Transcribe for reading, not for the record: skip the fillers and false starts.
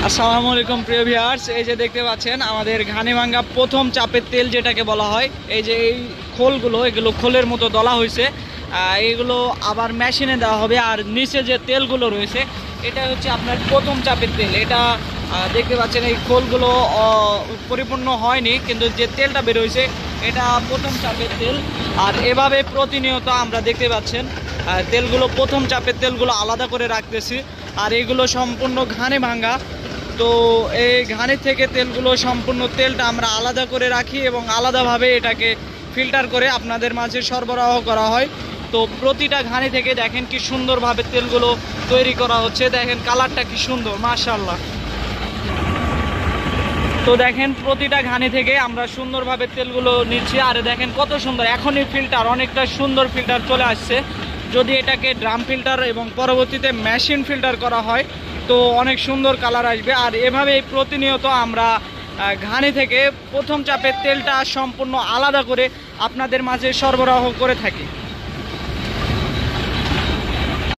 আসসালামু আলাইকুম প্রিয় ভিউয়ার্স, এই যে দেখতে পাচ্ছেন আমাদের ঘানিভাঙ্গা প্রথম চাপের তেল যেটাকে বলা হয়। এই যে এই খোলগুলো, এগুলো খোলের মতো দলা হয়েছে, এগুলো আবার মেশিনে দেওয়া হবে। আর নিচে যে তেলগুলো রয়েছে এটা হচ্ছে আপনার প্রথম চাপের তেল। এটা দেখতে পাচ্ছেন এই খোলগুলো পরিপূর্ণ হয়নি, কিন্তু যে তেলটা বের হয়েছে এটা প্রথম চাপের তেল। আর এভাবে প্রতিনিয়ত আমরা দেখতে পাচ্ছেন তেলগুলো, প্রথম চাপের তেলগুলো আলাদা করে রাখতেছি। আর এগুলো সম্পূর্ণ ঘানে ভাঙ্গা, তো এই ঘানি থেকে তেলগুলো, সম্পূর্ণ তেলটা আমরা আলাদা করে রাখি এবং আলাদাভাবে এটাকে ফিল্টার করে আপনাদের মাঝে সরবরাহ করা হয়। তো প্রতিটা ঘানি থেকে দেখেন কি সুন্দরভাবে তেলগুলো তৈরি করা হচ্ছে। দেখেন কালারটা কি সুন্দর, মাশাআল্লাহ। তো দেখেন প্রতিটা ঘানি থেকে আমরা সুন্দরভাবে তেলগুলো নিচ্ছি। আর দেখেন কত সুন্দর, এখনই ফিল্টার অনেকটা সুন্দর ফিল্টার চলে আসছে। যদি এটাকে ড্রাম ফিল্টার এবং পরবর্তীতে মেশিন ফিল্টার করা হয় তো অনেক সুন্দর কালার আসবে। আর এভাবেই প্রতিনিয়ত আমরা ঘানি থেকে প্রথম চাপের তেলটা সম্পূর্ণ আলাদা করে আপনাদের মাঝে সরবরাহ করে থাকি।